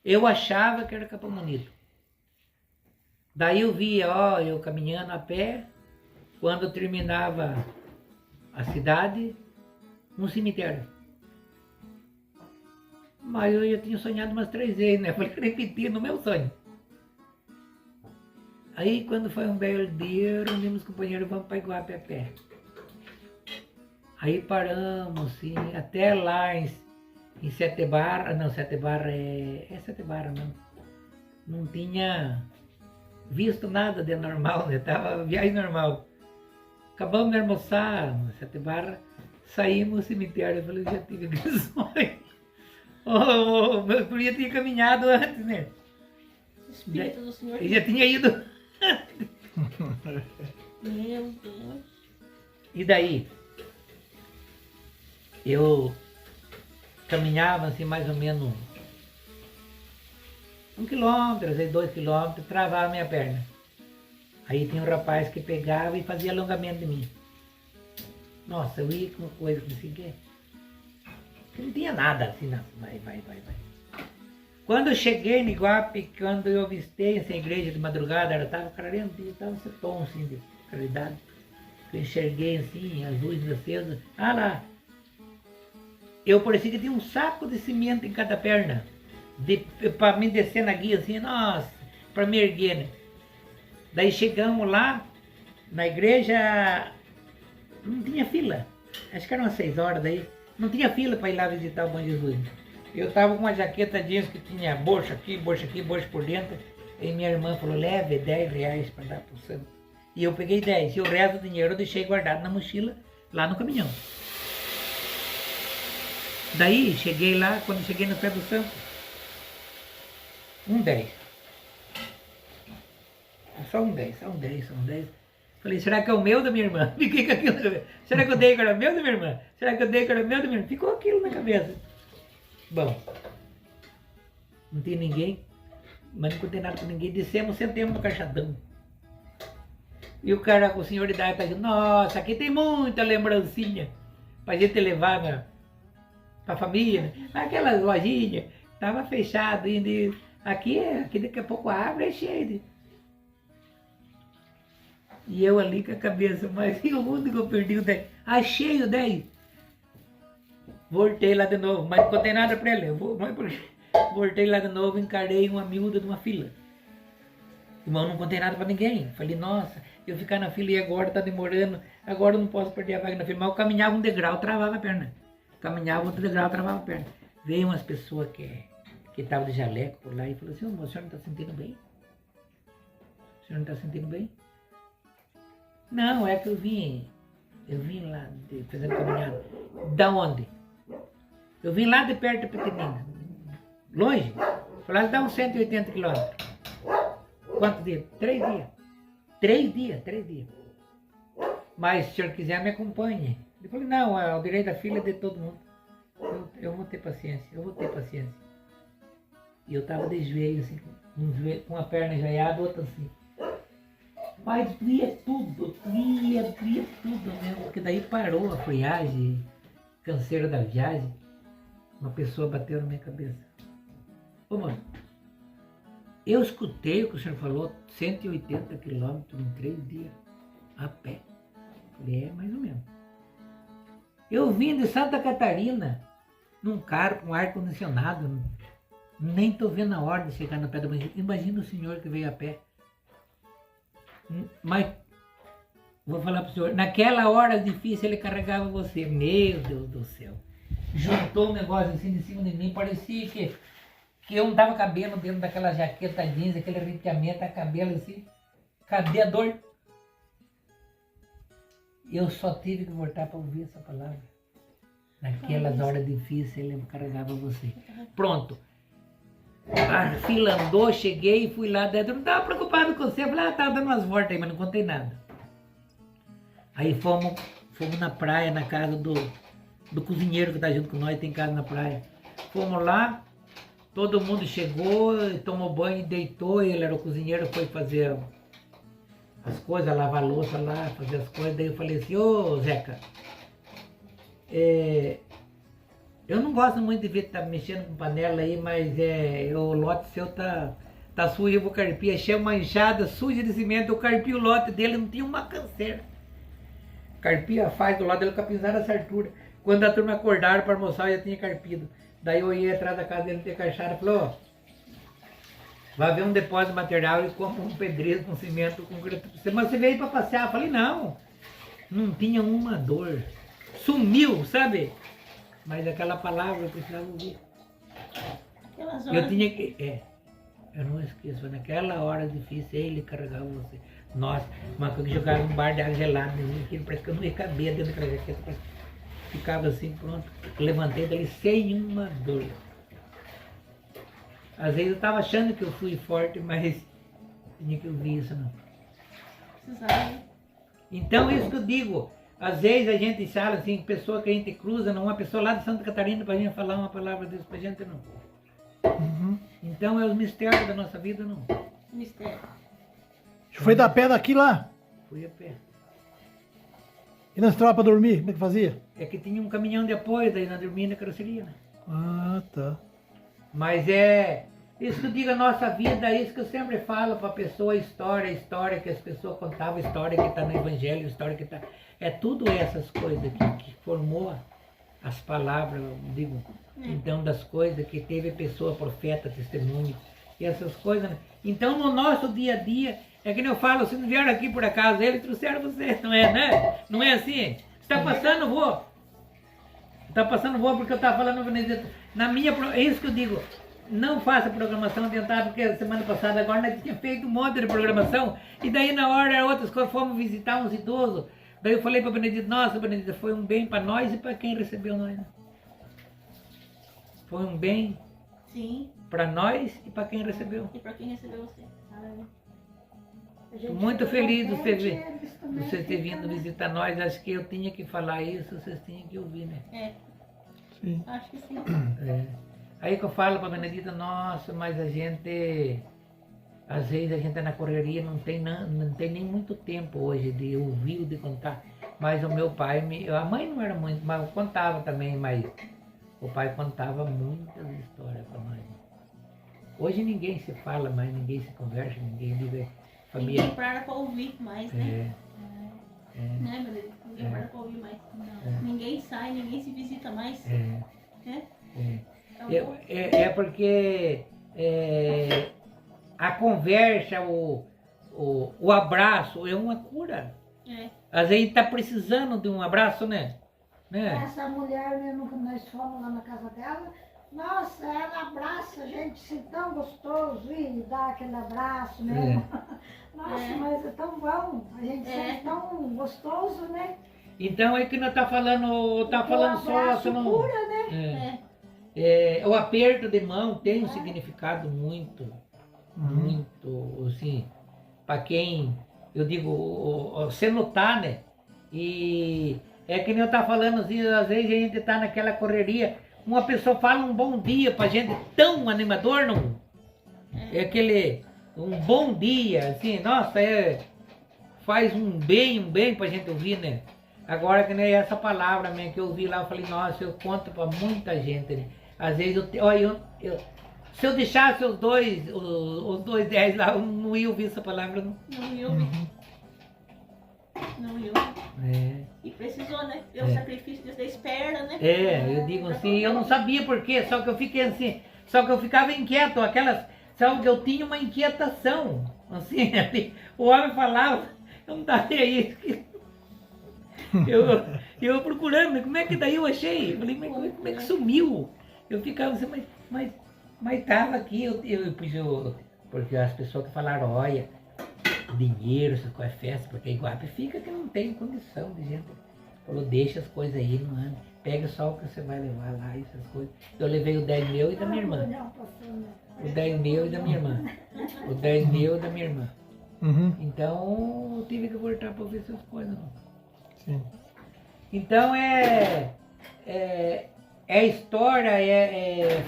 Eu achava que era Capão Bonito. Daí eu via, ó, eu caminhando a pé, quando eu terminava a cidade, um cemitério. Mas eu já tinha sonhado umas 3 vezes, né? Falei, repetir no meu sonho. Aí quando foi um belo dia, reunimos os companheiros, vamos para Iguape a pé. Aí paramos, sim, até lá em Sete Barra, não, Sete Barra é Sete Barra, não. Não tinha visto nada de normal, né? Tava viagem normal. Acabamos de almoçar, no Sete Barra, saímos do cemitério, eu falei, já tive aquele sonho. Oh, eu podia ter caminhado antes, né? Espírito do Senhor. Eu já tinha ido. Meu Deus. E daí? Eu caminhava assim mais ou menos 1 quilômetro, às vezes 2 quilômetros, travava a minha perna. Aí tinha um rapaz que pegava e fazia alongamento de mim. Nossa, eu ia com uma coisa assim que não tinha nada assim, não. Vai. Quando eu cheguei no Iguape, quando eu avistei essa igreja de madrugada, ela estava claramente, estava esse tom assim de claridade. Eu enxerguei assim, as luzes acesas. Ah lá! Eu parecia que tinha um saco de cimento em cada perna. Para me descer na guia assim, nossa, para me erguer, né? Daí chegamos lá, na igreja, não tinha fila. Acho que eram umas 6 horas daí. Não tinha fila para ir lá visitar o Bom Jesus. Eu estava com uma jaqueta jeans que tinha bolsa aqui, bolsa por dentro. E minha irmã falou, leve R$10 para dar para o santo. E eu peguei 10. E o resto do dinheiro eu deixei guardado na mochila, lá no caminhão. Daí, cheguei lá, quando cheguei no pé do santo, um 10. Só um 10. Falei, será que é o meu da minha irmã? Fiquei com aquilo na cabeça. Será que eu dei que era meu da minha irmã? Será que eu dei que era meu da minha irmã? Ficou aquilo na cabeça. Bom, não tinha ninguém, mas não contei nada com ninguém. Descemos, sentemos no caixadão. E o cara, o senhor de idade, tá dizendo, nossa, aqui tem muita lembrancinha pra gente levar pra família. Né? Aquelas lojinhas, tava fechado ainda. Aqui daqui a pouco abre, é cheio de... E eu ali com a cabeça, mas e o mundo que eu perdi o 10? Achei o 10. Voltei lá de novo, mas não contei nada pra ele. Voltei lá de novo, encarei uma miúda de uma fila. Irmão, não contei nada pra ninguém. Falei, nossa, eu ficar na fila e agora tá demorando, agora eu não posso perder a vaga na fila. Mas eu caminhava um degrau, travava a perna. Caminhava outro degrau, travava a perna. Veio umas pessoas que estavam de jaleco por lá e falou assim, o senhor não tá sentindo bem? O senhor não tá sentindo bem? Não, é que eu vim lá fazendo caminhada. Da onde? Eu vim lá de perto de Pequenina. Longe? Foi lá dá uns 180 quilômetros. Quantos dias? 3 dias. 3 dias. Mas se o senhor quiser, me acompanhe. Eu falei, não, é o direito da filha de todo mundo. Eu vou ter paciência. E eu tava de joelho, assim, com uma perna enjoiada, outra assim. Mas doía tudo mesmo, porque daí parou a friagem, canseira da viagem. Uma pessoa bateu na minha cabeça. Ô mano, eu escutei o que o senhor falou, 180 quilômetros em 3 dias, a pé. Falei, é mais ou menos. Eu vim de Santa Catarina, num carro com ar-condicionado, nem tô vendo a hora de chegar no pé do banheiro. Imagina o senhor que veio a pé. Mas, vou falar para o senhor, naquela hora difícil ele carregava você. Meu Deus do céu. Juntou um negócio assim de cima de mim, parecia que eu não tava cabendo dentro daquela jaqueta jeans, aquele arrepiamento, a cabelo assim. Cadê a dor? Eu só tive que voltar para ouvir essa palavra. Naquelas horas difíceis ele carregava você. Pronto. A fila andou, cheguei e fui lá dentro. Eu não estava preocupado com você. Eu falei, tava dando umas voltas aí, mas não contei nada. Aí fomos na praia, na casa do cozinheiro que tá junto com nós, tem casa na praia. Fomos lá, todo mundo chegou, tomou banho e deitou. Ele era o cozinheiro, foi fazer as coisas, lavar a louça lá, fazer as coisas. Daí eu falei assim, ô Zeca, Eu não gosto muito de ver tá mexendo com panela aí, mas o lote seu tá sujo, eu vou carpir. Achei uma enxada suja de cimento, eu carpi o lote dele, não tinha uma canseira. Carpi a faz do lado dele com a pisada essa altura. Quando a turma acordaram para almoçar, eu já tinha carpido. Daí eu ia atrás da casa dele ter caixada e falou, ó, vai ver um depósito de material e compra um pedreiro com cimento, com... Mas você veio para passear? Eu falei, não tinha uma dor. Sumiu, sabe? Mas aquela palavra eu precisava ouvir. Aquelas Eu horas. tinha que... eu não esqueço, naquela hora difícil, ele carregava você. Nossa, uma coisa que jogava um bar de água gelada, parece que eu não ia caber dentro daquela jaqueta. Ficava assim, pronto. Levantei dali sem uma dor. Às vezes eu estava achando que eu fui forte, mas tinha que ouvir isso, não. Precisava. Então, isso que eu digo, às vezes a gente fala assim, pessoa que a gente cruza, não, uma pessoa lá de Santa Catarina para vir falar uma palavra dessa pra gente, não. Uhum. Então, é os mistérios da nossa vida, não. Mistério. Foi da pé daqui lá. Fui a pé. E nós entrava pra dormir, como é que fazia? É que tinha um caminhão de apoio, daí nós dormíamos na carroceria, né? Ah, tá. Mas isso que eu digo, a nossa vida, é isso que eu sempre falo para a pessoa, a história que as pessoas contavam, a história que está no Evangelho, a história que está... É tudo essas coisas que formou as palavras, eu digo, então das coisas que teve pessoa, profeta, testemunho, e essas coisas, né? Então no nosso dia a dia, é que nem eu falo, se não vieram aqui por acaso, eles trouxeram você, não é, né? Não é assim? Está passando, vou. Está passando, vou, porque eu estava falando na minha... É isso que eu digo. Não faça programação adiantada, porque semana passada agora nós tínhamos feito um monte de programação, e daí na hora outras coisas, fomos visitar uns idosos. Daí eu falei para Benedito, nossa, Benedito, foi um bem para nós e para quem recebeu nós. Né? Foi um bem Sim. para nós e para quem recebeu. E para quem recebeu você. Aleluia. Estou muito feliz de você ter vindo visitar nós. Acho que eu tinha que falar isso, vocês tinham que ouvir, né? É. Sim. Acho que sim. É. Aí que eu falo para a Benedita, nossa, mas a gente, às vezes a gente é na correria, não tem nem muito tempo hoje de ouvir ou de contar. Mas o meu pai, a mãe não era muito, mas eu contava também, mas o pai contava muitas histórias para nós. Hoje ninguém se fala mais, ninguém se conversa, ninguém liga família. Ninguém para pra ouvir mais, né? Né, Benedito? Ninguém para pra ouvir mais. Ninguém sai, ninguém se visita mais. Né? É porque a conversa, o abraço é uma cura. Às vezes está precisando de um abraço, né? Essa mulher mesmo que nós fomos lá na casa dela, nossa, ela abraça a gente assim, tão gostoso e dá aquele abraço mesmo. Nossa, mas é tão bom, a gente sente tão gostoso, né? Então é que não está falando, só, você não... cura, né? O aperto de mão tem um significado muito, assim, para quem, eu digo, você notar, né? E é que nem eu estava falando, assim, às vezes a gente está naquela correria, uma pessoa fala um bom dia pra gente, tão animador, não? É aquele, um bom dia, assim, nossa, faz um bem pra gente ouvir, né? Agora que nem essa palavra mesmo que eu ouvi lá, eu falei, nossa, eu conto pra muita gente, né? Às vezes se eu deixasse os dois 10 lá, eu não ia ouvir essa palavra, não. Não ia ouvir. Não ia ouvir. E precisou, né? Ver o sacrifício da espera, né? Eu digo assim, eu não sabia por quê, só que eu fiquei assim, só que eu ficava inquieto, sabe que eu tinha uma inquietação, assim, o homem falava, eu não estava aí, eu procurando, como é que daí eu achei? Eu falei, mas como é que sumiu? Eu ficava assim, mas estava aqui, porque as pessoas que falaram, olha, dinheiro, essas coisas, festa, porque Iguape fica que não tem condição de gente. Falou, deixa as coisas aí, não anda. Pega só o que você vai levar lá, essas coisas. Eu levei o 10 meu e da minha irmã. O 10 meu e da minha irmã. O 10 meu e da minha irmã. Então, eu tive que voltar para ver essas coisas. Não. Sim. Então, é história,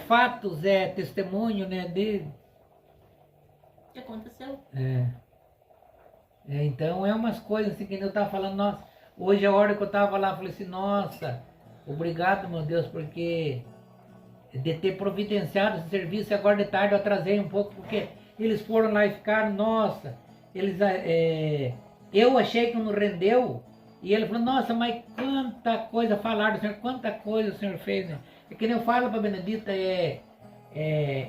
fatos, é testemunho, né, de... O que aconteceu? Então, é umas coisas assim que eu estava falando, nossa, hoje a hora que eu estava lá, eu falei assim, nossa, obrigado, meu Deus, porque de ter providenciado esse serviço. E agora de tarde eu atrasei um pouco, porque eles foram lá e ficaram, nossa, eles, eu achei que não rendeu. E ele falou, nossa, mas quanta coisa falaram do senhor, quanta coisa o senhor fez, né? É que nem eu falo para a Benedita,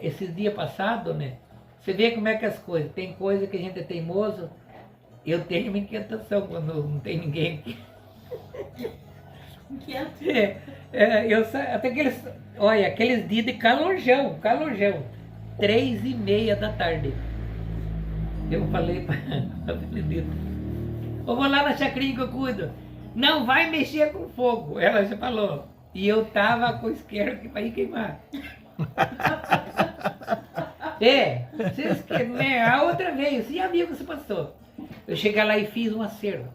esses dias passados, né? Você vê como é que as coisas, tem coisa que a gente é teimoso, eu tenho uma inquietação quando não tem ninguém aqui. Inquieto. Até aqueles, olha, aqueles dias de calorzão, 3:30 da tarde. Eu falei para a Benedita, eu vou lá na chacrinha que eu cuido. Não vai mexer com fogo. Ela já falou. E eu tava com isqueiro que vai queimar. A outra vez, você já viu o que se passou. Eu cheguei lá e fiz um acero.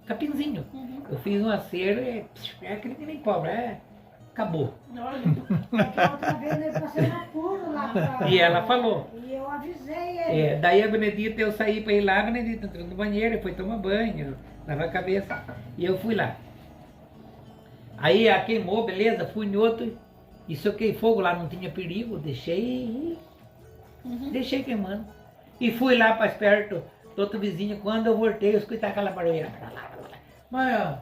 Capinzinho. Eu fiz um acero, é aquele que nem cobra, acabou. Aquela outra vez ele passou na puro lá pra... E ela falou. E eu avisei ele. Daí a Benedita, eu saí para ir lá, a Benedita entrou no banheiro, foi tomar banho, lavar a cabeça, e eu fui lá. Aí queimou, beleza, fui em outro, e soquei fogo lá, não tinha perigo, deixei queimando. E fui lá para perto do outro vizinho, quando eu voltei, eu escutei aquela barulheira. Mas,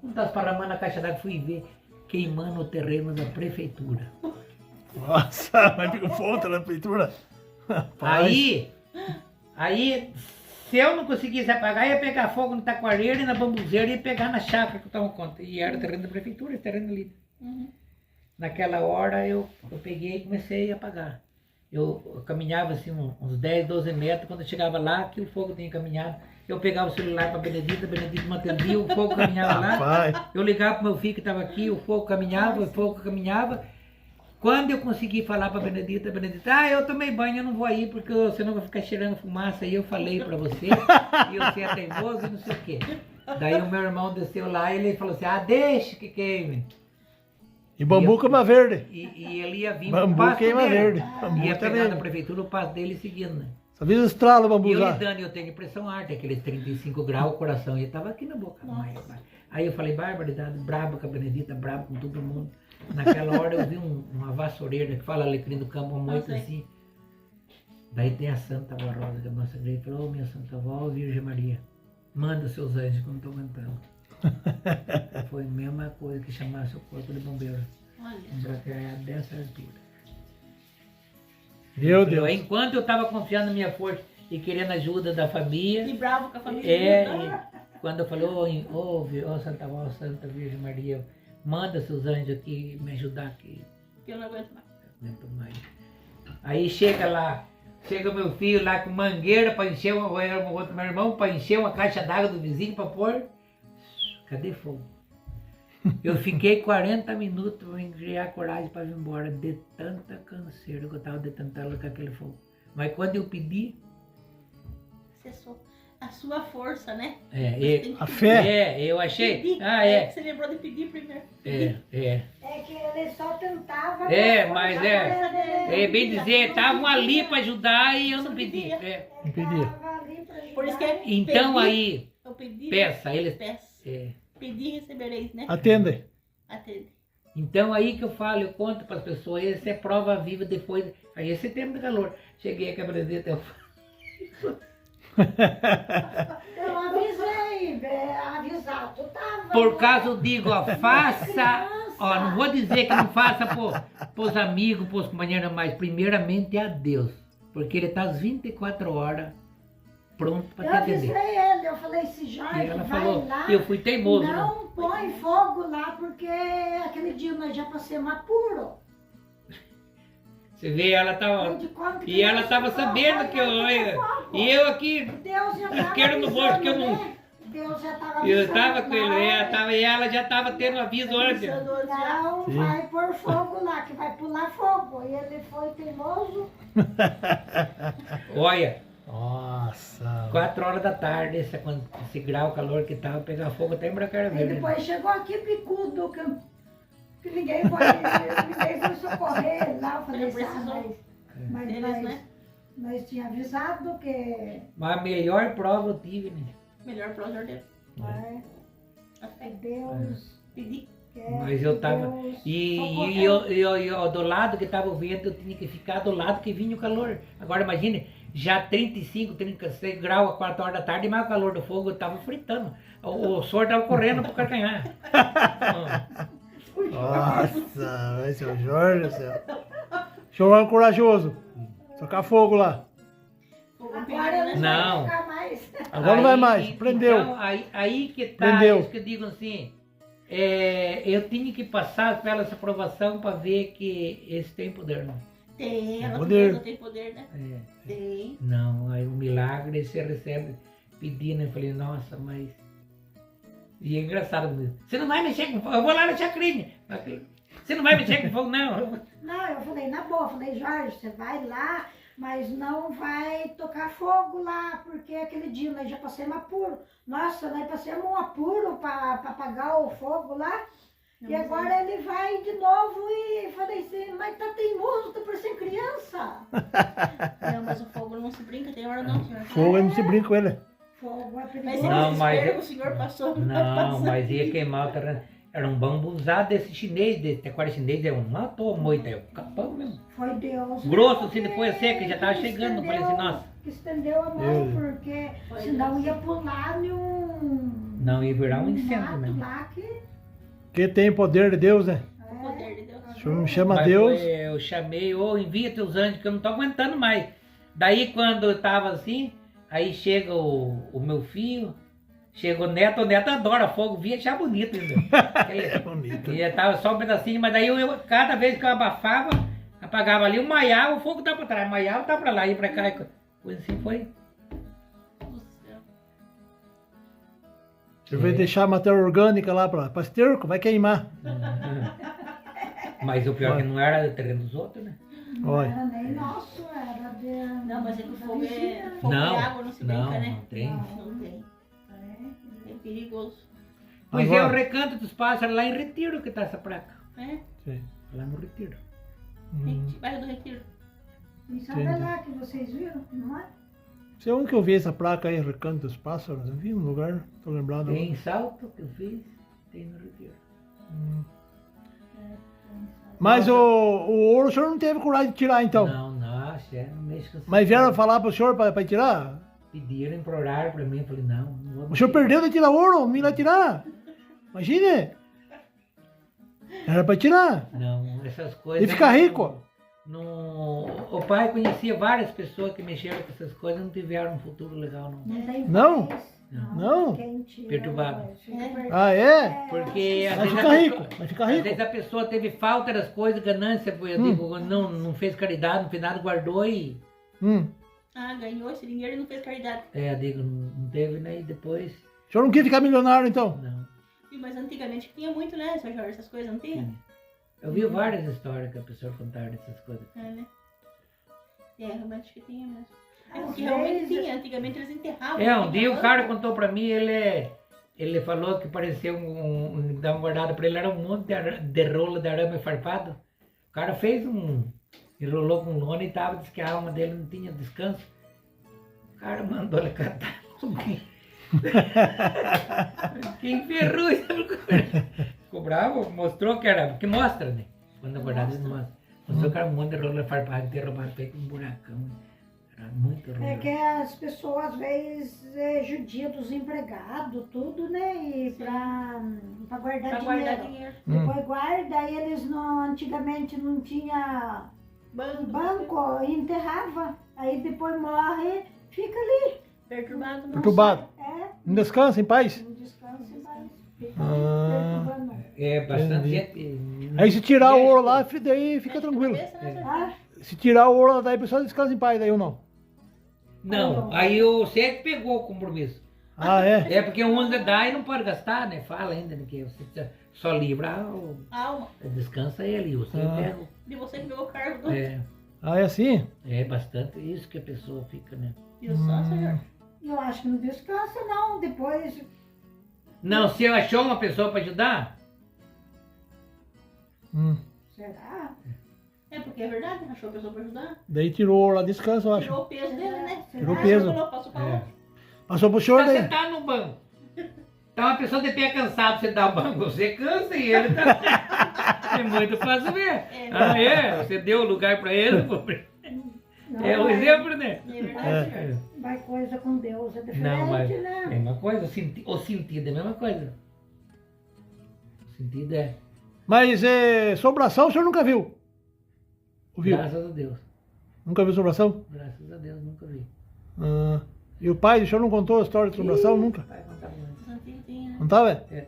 não tá esparramando a caixa d'água, fui ver, queimando o terreno da prefeitura. Nossa, mas fica foda na prefeitura. Aí, se eu não conseguisse apagar, ia pegar fogo no taquareiro e na bambuzeira e ia pegar na chácara que eu tava conta. E era terreno da prefeitura, esse terreno ali. Naquela hora eu peguei e comecei a apagar. Eu caminhava assim uns 10, 12 metros, quando eu chegava lá, que o fogo tinha caminhado. Eu pegava o celular para a Benedita me atendia, o fogo caminhava lá. Eu ligava para o meu filho que estava aqui, o fogo caminhava. Quando eu consegui falar para a Benedita, eu tomei banho, eu não vou aí, porque senão vai ficar cheirando fumaça. Aí eu falei para você, e você é teimoso e não sei o quê. Daí o meu irmão desceu lá e ele falou assim, deixa que queime. E bambu queima verde. E ele ia vir Bambu pro pasto queima dele. verde. Bambu Ia também. pegar na prefeitura o pasto dele seguindo, né? Só viu o estralo o bambu E eu já. lidando, eu tenho pressão alta, aqueles 35 graus, o coração ia tava aqui na boca. Aí eu falei, barbaridade, braba com a Benedita, braba com todo mundo. Naquela hora eu vi uma vassoureira que fala alecrim do campo, uma moita assim. Daí tem a Santa Avó Rosa, que é a nossa igreja, falou, minha Santa Avó, Virgem Maria, manda seus anjos que eu não estou aguentando. Foi a mesma coisa que chamasse o corpo de bombeiro. Olha. Dessa altura. Meu Deus. Enquanto eu estava confiando na minha força e querendo ajuda da família. E bravo com a família. Quando eu falei, ô Santa Avó, Santa Virgem Maria, manda seus anjos aqui me ajudar aqui. Que eu não aguento mais. Não aguento mais. Aí chega meu filho lá com mangueira para encher meu irmão, para encher uma caixa d'água do vizinho para pôr. Cadê fogo? Eu fiquei 40 minutos para criar coragem para ir embora, de tanta canseira que eu estava de tentar lutar aquele fogo. Mas quando eu pedi... Cessou. A sua força, né? A fé. Eu achei... Pedir. Você lembrou de pedir primeiro. É que ele só tentava... Mas bem dizer, estavam ali para ajudar e eu não pedi. Não pedia. Por isso que é Então pedir, aí, eu pedi, peça, eles... Pedir e recebereis, né? Atende. Atende. Então aí que eu falo, eu conto para as pessoas, essa é prova viva depois, aí esse tempo de calor. Cheguei aqui a Benedita, Eu avisei, avisado tava. por causa eu digo, faça, não vou dizer que não faça para os amigos, para os companheiros, mas primeiramente é a Deus, porque Ele está às 24 horas pronto para te atender. Eu avisei ele, eu falei, esse Jorge, E ela vai falou, lá, eu fui teimoso. não põe fogo lá, porque aquele dia nós já passamos apuro. Você vê, ela estava... E ela estava sabendo que e eu aqui, Deus já tava isqueiro no bolso, que eu não... né? Deus já estava Eu estava com ele, e ela já estava tendo aviso antes. Não, vai pôr fogo lá, que vai pular fogo. E ele foi teimoso. Olha, Nossa. 4 horas da tarde, esse grau, calor que estava, pegar fogo até em Bracara E Verde. depois chegou aqui picudo, que ninguém foi socorrer lá. Eu falei, Ele precisou. mas Eles, né? nós tínhamos avisado que... Mas a melhor prova eu tive, né? Melhor pro Deus. É Deus Pedir. Mas eu tava. Eu do lado que tava o vento, eu tinha que ficar do lado que vinha o calor. Agora imagine, já 35, 36 graus, 4 horas da tarde, mais o calor do fogo, eu tava fritando. O sol tava correndo pro carcanhar. Nossa, vai, seu Jorge do céu. Senhor é um corajoso. Tocar fogo lá. Agora eu não Não. vou ficar mais. Agora não vai mais, prendeu. Então, aí que tá, Prendeu. isso que eu digo assim, eu tinha que passar pela essa aprovação para ver que esse tem poder, não. Tem, a Poder. natureza tem poder, né? É. Tem. Não, aí o milagre você recebe pedindo, eu falei, nossa, mas... E é engraçado mesmo. Você não vai mexer com fogo, eu vou lá na chacrinha. Você não vai mexer com fogo, não. Não, eu falei, na boa, eu falei, Jorge, você vai lá, mas não vai tocar fogo lá, porque aquele dia nós já passamos apuro. Nossa, nós passamos um apuro para apagar o fogo lá. Não, E mas agora ele vai de novo e falei assim, mas tá teimoso, tá parecendo criança. Não, mas o fogo não se brinca, tem hora não, senhor. Fogo aí não se brinca com ele. Fogo é Mas perigoso. Não, mas- o senhor passou. Não, mas ia queimar o terreno. Era um bambuzado desse chinês, desse taquara chinês, é um matou moita, é um capão mesmo. Foi Deus. Grosso, assim, depois seco, já tava chegando, eu falei assim, nossa. Que estendeu a mão, porque Foi senão Deus. ia pular em um... Não, ia virar um incêndio mato mesmo. lá que... Que tem poder de Deus, né? O poder de Deus. O senhor me chama Mas Deus. eu chamei, envia teus anjos, que eu não tô aguentando mais. Daí quando eu tava assim, aí chega o meu filho, chega o neto adora fogo, via achar bonito ainda. É bonito. E tava só um pedacinho, mas daí cada vez que eu abafava, apagava ali, o maiava, o fogo tá pra trás, maiava, tá pra lá, ia pra cá, e coisa assim foi. Do céu. Você vai deixar a matéria orgânica lá para esterco, vai queimar. Mas o pior é que não era terreno dos outros, né? Não Olha. era nem nosso, era de... Não, mas é que o da fogo vizinha. fogo Não, e água não se brinca, não, né? não tem. Não tem. É perigoso. Pois é, Agora- o Recanto dos Pássaros, lá em Retiro que tá essa placa. É? Sim. Lá no Retiro. Bairro do Retiro. E sabe Entendi. lá que vocês viram, não é? Você é um que eu vi essa placa aí, Recanto dos Pássaros. Eu vi no lugar, tô lembrado. Tem Salto que eu fiz, tem no Retiro. Mas o ouro o senhor não teve coragem de tirar então. Não, não mexe com isso. Mas vieram falar pro senhor para tirar? Pediram, imploraram pra mim, eu falei, não, não vou O senhor perdeu de tirar ouro, não ia tirar. Imagine. Era para tirar. Não, essas coisas... E ficar rico. O pai conhecia várias pessoas que mexeram com essas coisas e não tiveram um futuro legal, não. Não tem Não? paz. Não? Quem tira, Perturbado. fica É. perturbado. Ah, é? Porque às Vai vezes, ficar a rico, pessoa, vai ficar às rico. vezes a pessoa teve falta das coisas, ganância, eu digo, não fez caridade, não fez nada, guardou e... Ah, ganhou esse dinheiro e não fez caridade. Eu digo, não teve, né? E depois, O senhor não quer ficar milionário então? não. Mas antigamente tinha muito, né, seu Jorge? Essas coisas não tinha? Eu vi várias histórias que a pessoa contava dessas coisas. É, né? É, realmente acho que tinha mesmo. É Às porque realmente vezes- tinha. Antigamente eles enterravam. Um dia o cara contou pra mim, ele falou que parecia dar uma guardada pra ele, era um monte de rolo de arame farpado. O cara fez enrolou com lona e tava, disse que a alma dele não tinha descanso. O cara mandou ele catar. Que enferrou, ficou bravo, mostrou que era, porque mostra, né? Quando a guardada ele mostra. Mostrou que era um monte de rolo farpado, derrubado, feito um buracão. Era muito rolo. É que as pessoas, às vezes, judiam dos empregados, tudo, né? E pra guardar Pra dinheiro. guardar dinheiro. Depois guarda, aí eles não, antigamente não tinha banco, enterrava. Aí depois morre, fica ali. Perturbado. Não. Perturbado. É, Não descansa em paz? não descansa mais. Fica Ah. perturbando. É, bastante Entendi. gente. Aí se tirar o ouro lá, daí fica Mexe com a tranquilo. cabeça, né, seu Jorge? Ah, Se tirar o ouro lá, daí a pessoa descansa em paz, daí ou não? Não, aí o Sérgio pegou o compromisso. Ah, é? É porque um dá e não pode gastar, né? Fala ainda, né? Que você só livra, Alma. descansa ele, o seu Ah. pega. De você que pegou o cargo do. Ah, é assim? É bastante isso que a pessoa fica, né? Viu só, seu Jorge? eu acho que não descansa, não. Depois, Não, se eu achou uma pessoa para ajudar, será? É porque é verdade, achou a pessoa pra ajudar. Daí tirou o ouro lá, descansa, eu acho. Tirou o peso dele, né? Tirou o Ah, peso. Passou pra É. outro. Passou pro senhor tá daí. sentado no banco. Tá uma pessoa de pé cansado, você dá o banco, você cansa e ele tá. É muito fácil ver. Você deu o lugar pra ele, pô. Não, É o vai- exemplo, né? É verdade. É. Vai coisa com Deus, é diferente, Não, mas é a né? mesma coisa, o sentido é a mesma coisa. O sentido é, Mas sobração o senhor nunca viu? Ouviu? graças a Deus. Nunca viu sobração? Graças a Deus, nunca vi. Ah, e o pai, o senhor não contou a história de sobração? Nunca? Vai contar muito. Santinho tinha, né? Não tá, velho? É.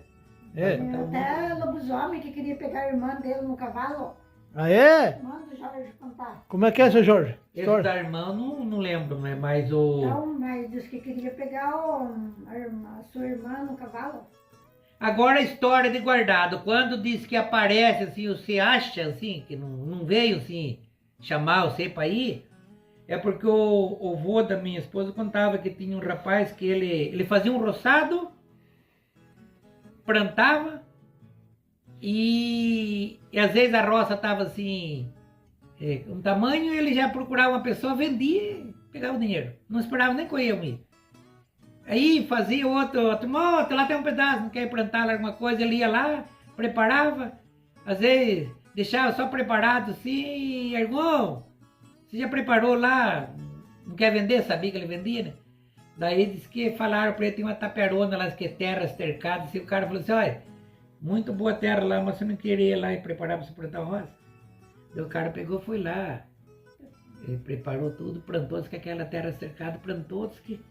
É. Até lobisomem que queria pegar a irmã dele no cavalo. Ah, é? Manda o Jorge contar. Como é que é, seu Jorge? Esse História. da irmã, não lembro, né? Mas o... Então, mas disse que queria pegar a sua irmã no cavalo. Agora a história de guardado. Quando diz que aparece, assim, você acha, assim, que não veio, assim, chamar você pra ir, é porque o vô da minha esposa contava que tinha um rapaz que ele fazia um roçado, plantava, e às vezes a roça estava assim, um tamanho, e ele já procurava uma pessoa, vendia, pegava o dinheiro. Não esperava nem correr um ir. Aí fazia outro, lá tem um pedaço, não quer plantar alguma coisa, ele ia lá, preparava, às vezes deixava só preparado assim, irmão, você já preparou lá, não quer vender, sabia que ele vendia, né? Daí disse que falaram para ele, tem uma taperona lá, que é terra cercada, e o cara falou assim, olha, muito boa terra lá, mas você não queria ir lá e preparar para você plantar roça? Daí o cara pegou, foi lá, ele preparou tudo, plantou, disse que aquela terra cercada, plantou, disse que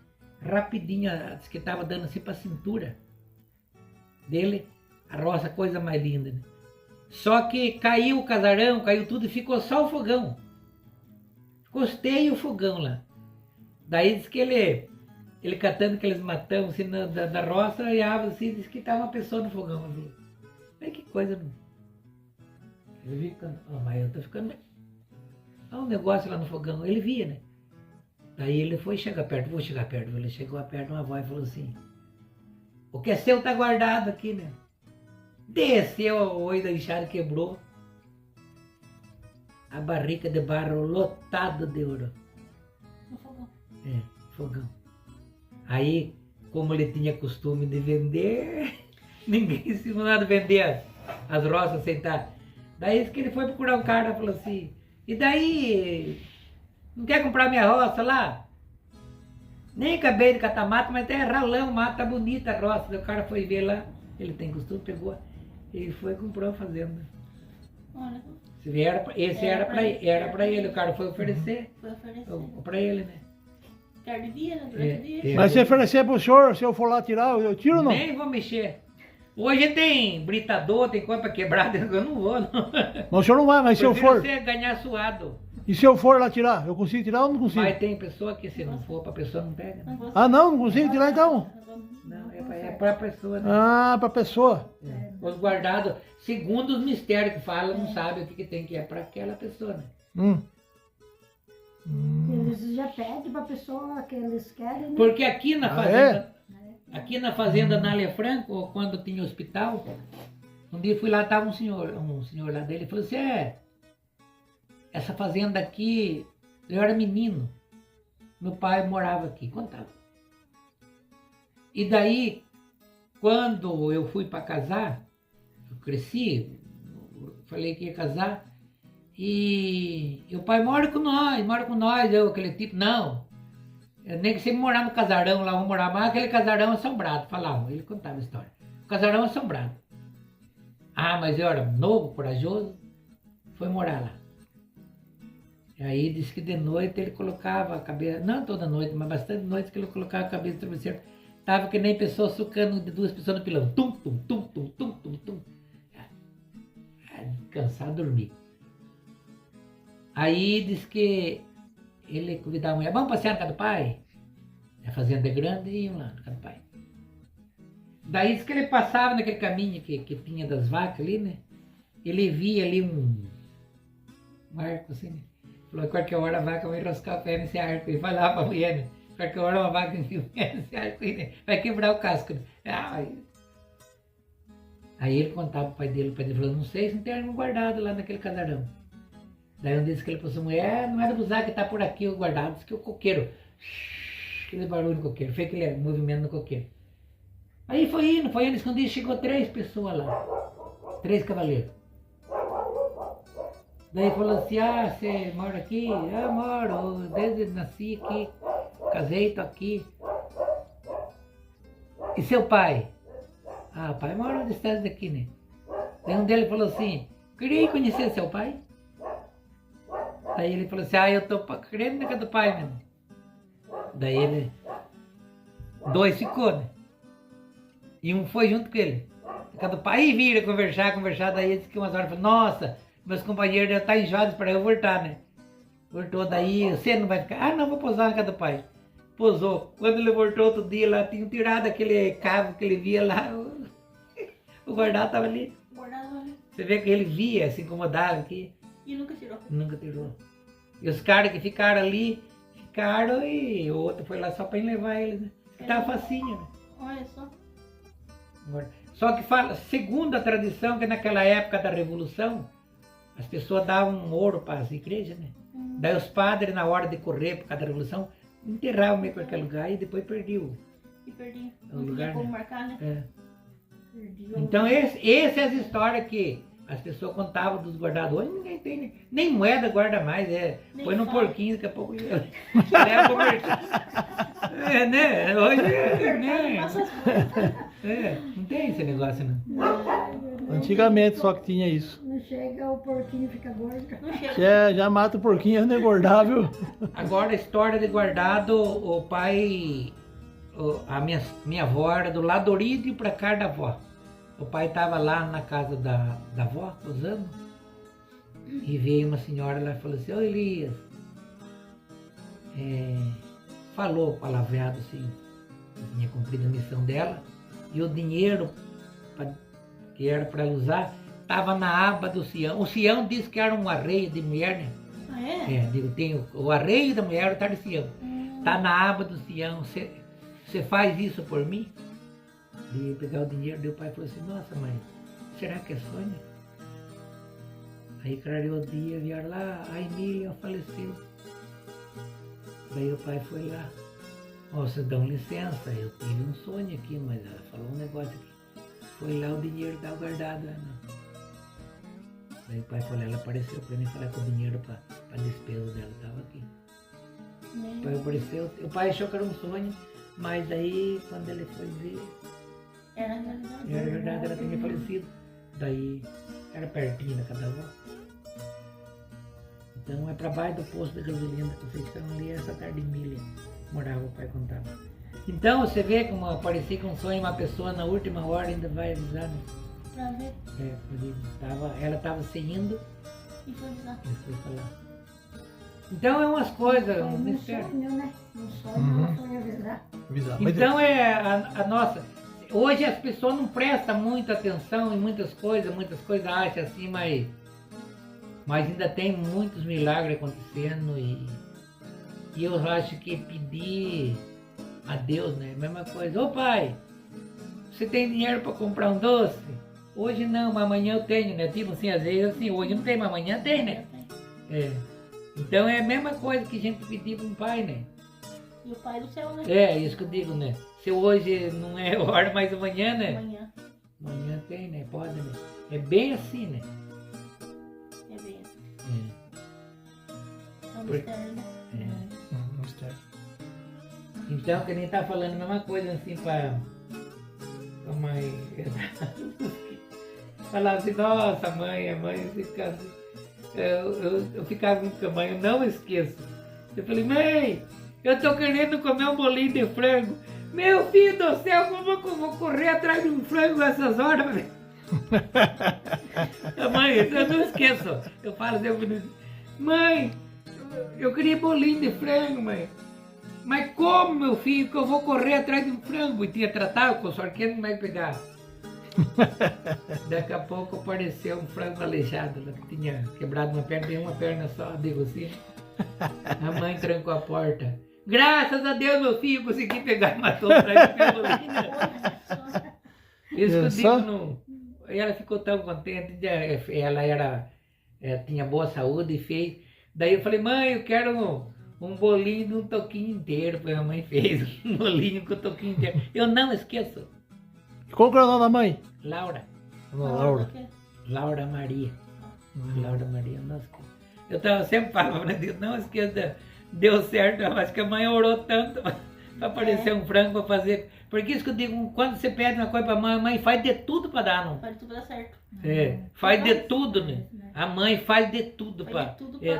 rapidinho, disse que estava dando assim para a cintura dele, a roça, coisa mais linda, né? Só que caiu o casarão, caiu tudo e ficou só o fogão. Costei o fogão lá. Daí disse que ele catando aqueles matão assim da roça, olhava assim, disse que estava uma pessoa no fogão ali. Olha que coisa. Ele vi ficando, mas eu tô ficando. Olha um negócio lá no fogão. Ele via, né? Daí ele foi chegar perto, vou chegar perto. Ele chegou perto, uma voz e falou assim: o que é seu tá guardado aqui, né? Desceu o olho da enxada, quebrou. A barrica de barro lotada de ouro. No fogão. Fogão. Aí, como ele tinha costume de vender, ninguém ensinou nada a vender as roças sem estar. Daí que ele foi procurar um cara e falou assim, e daí, não quer comprar minha roça lá? Nem acabei de catar mato, mas até ralão, mato, tá bonita a roça. Daí o cara foi ver lá, ele tem costume, pegou, ele foi e comprou a fazenda. Olha, Esse era pra ele, o cara foi oferecer foi oferecer. pra ele, né? Quer de dia, né? Durante o dia. Mas se oferecer pro senhor, se eu for lá tirar, eu tiro ou não? Nem vou mexer. Hoje tem britador, tem coisa pra quebrar, eu não vou, não. Mas o senhor não vai, mas se eu Prefiro for. você ganhar suado. E se eu for lá tirar? Eu consigo tirar ou não consigo? Mas tem pessoa que se não for pra pessoa não pega, né? Ah, não consigo tirar então? Não, é pra pessoa, né? Ah, pra pessoa. Os guardados, segundo os mistérios que falam, não sabem o que tem que é pra aquela pessoa, né? Eles já pedem pra pessoa que eles querem, né? Porque aqui na Ah, fazenda, na Alha Franco, quando tinha hospital, um dia fui lá, tava um senhor lá dele, falou assim, essa fazenda aqui, eu era menino, meu pai morava aqui, contava. E daí, quando eu fui para casar, eu cresci, falei que ia casar, e o pai mora com nós, eu, aquele tipo, não, nem que você morar no casarão lá, vamos morar, mas aquele casarão assombrado, falavam, ele contava a história, o casarão assombrado. Ah, mas eu era novo, corajoso, foi morar lá. E aí disse que de noite ele colocava a cabeça, não toda noite, mas bastante noite que ele colocava a cabeça no travesseiro. Tava que nem pessoa sucando de duas pessoas no pilão. Tum, tum, tum, tum, tum, tum, tum. Cansado de dormir. Aí disse que ele convidava a mulher, vamos passear na casa do pai? A fazenda é grande e iam lá na casa do pai. Daí disse que ele passava naquele caminho que tinha das vacas ali, né? Ele via ali um arco assim, né? Falou, qualquer hora a vaca vai enroscar o pé nesse arco e vai lá pra mulher, né? Qualquer hora uma vaca enfia o pé nesse arco aí, né? Vai quebrar o casco, né? Aí ele contava pro pai dele falou, não sei se não tem arma guardado lá naquele casarão. Daí um disse que ele falou, mulher, não é do buzar que tá por aqui o guardado, disse que o coqueiro, aquele barulho no coqueiro, fez aquele movimento no coqueiro. Aí foi indo, escondido, chegou 3 pessoas lá. 3 cavaleiros. Daí falou assim, você mora aqui? Eu moro, desde que nasci aqui, casei, tô aqui. E seu pai? O pai mora distante daqui, né? Daí um deles falou assim, queria ir conhecer seu pai? Daí ele falou assim, eu tô querendo na casa do pai mesmo. Daí ele, 2 ficou, né? E um foi junto com ele. Na casa do pai, e vira conversar, daí ele disse que umas horas, falou, nossa, meus companheiros devem estar enjoados para eu voltar, né? Voltou daí, você não vai ficar? Não, vou pousar na casa do pai. Pousou. Quando ele voltou outro dia lá, tinham tirado aquele cabo que ele via lá, o guardado estava ali. Guardado ali. Você vê que ele via, se incomodava aqui. E nunca tirou. Nunca tirou. E os caras que ficaram ali, ficaram e o outro foi lá só para levar eles, né? Que tava facinho, né? Olha só. Só que fala, segundo a tradição, que naquela época da Revolução, as pessoas davam ouro para as igrejas, né? Daí os padres, na hora de correr por causa da Revolução, enterravam meio para aquele lugar e depois perdiam. E perdi. O Não lugar, tinha como né? marcar, né? É. Perdi. Então essas é as histórias que as pessoas contavam dos guardados. Hoje ninguém tem, né? Nem moeda guarda mais, Nem põe no fala. porquinho, daqui a pouco leva pro mercado. Né? Hoje, né? Passa as coisas. Não tem esse negócio, não. Antigamente só que tinha isso. Não chega, o porquinho fica gordo. Não chega. Já mata o porquinho, não é engordar, viu? Agora a história de guardado, o pai, a minha avó era do lado do Orídio para cá da avó. O pai estava lá na casa da avó, usando, e veio uma senhora lá e falou assim, ô Elias, falou palavreado assim, tinha cumprido a missão dela, e o dinheiro que era para usar estava na aba do Sião. O Sião disse que era um arreio de mulher, né? Ah, é? Digo, tem o arreio da mulher, está de Sião. Está na aba do Sião, você faz isso por mim? De pegar o dinheiro, daí o pai falou assim, nossa mãe, será que é sonho? Aí clareou o dia, vieram lá, a Emília faleceu. Daí o pai foi lá, vocês dão licença, eu tive um sonho aqui, mas ela falou um negócio aqui. Foi lá, o dinheiro estava guardado. Daí o pai falou, ela apareceu para mim falar que o dinheiro para despesa dela estava aqui. O pai apareceu, o pai achou que era um sonho, mas daí quando ele foi ver, Era verdade. era verdade, ela tinha falecido. Daí era pertinho da casa da avó. Então é para baixo do posto da gasolina da Conceição, ali essa tarde de milha morava, o pai contava. Então você vê como aparecia com um sonho, uma pessoa na última hora ainda vai avisar, né? Pra ver. Ela estava saindo E foi avisar. e foi falar. Então é umas coisas, Foi um no mistério. sonho, né? No sonho ela foi avisar. Então é a nossa. Hoje as pessoas não prestam muita atenção em muitas coisas acham assim, mas ainda tem muitos milagres acontecendo e eu acho que pedir a Deus, né? Mesma coisa. Ô pai, você tem dinheiro para comprar um doce? Hoje não, mas amanhã eu tenho, né? Tipo assim, às vezes assim, hoje não tem, mas amanhã tem, né? Então é a mesma coisa que a gente pedir para um pai, né? E o pai do céu, né? Isso que eu digo, né? Se hoje não é hora, mas amanhã, né? Amanhã. Amanhã tem, né? Pode, né? É bem assim, né? É bem assim. É um mistério, né? Então, que nem tá falando a mesma coisa assim pra mãe. Falava assim, nossa mãe, fica assim. Eu ficava com a mãe, eu não esqueço. Eu falei, mãe, eu tô querendo comer um bolinho de frango. Meu filho do céu, como eu vou correr atrás de um frango nessas horas? Mãe, eu não esqueço. Eu falo assim, mãe, eu queria bolinho de frango, mãe. Mas como, meu filho, que eu vou correr atrás de um frango? E tinha tratado com o senhor, quem não vai pegar? Daqui a pouco apareceu um frango aleijado, que tinha quebrado uma perna, tem uma perna só, digo assim. A mãe trancou a porta. Graças a Deus, meu filho, consegui pegar e matou o frango pelo bolino. Isso que eu digo, não. Ela ficou tão contente, ela tinha boa saúde e fez. Daí eu falei, mãe, eu quero um bolinho de um toquinho inteiro. A mãe fez um bolinho com o toquinho inteiro. Eu não esqueço. Qual que é o nome da mãe? Laura. Dona Laura. Laura Maria. Laura Maria, nossa. Eu sempre falava pra Deus, não esqueça, deu certo, eu acho que a mãe orou tanto pra aparecer um frango pra fazer. Porque isso que eu digo, quando você pede uma coisa pra mãe, a mãe faz de tudo pra dar, não? Faz tudo dar certo. Faz de tudo, né? A mãe faz de tudo Faz pra... de tudo pra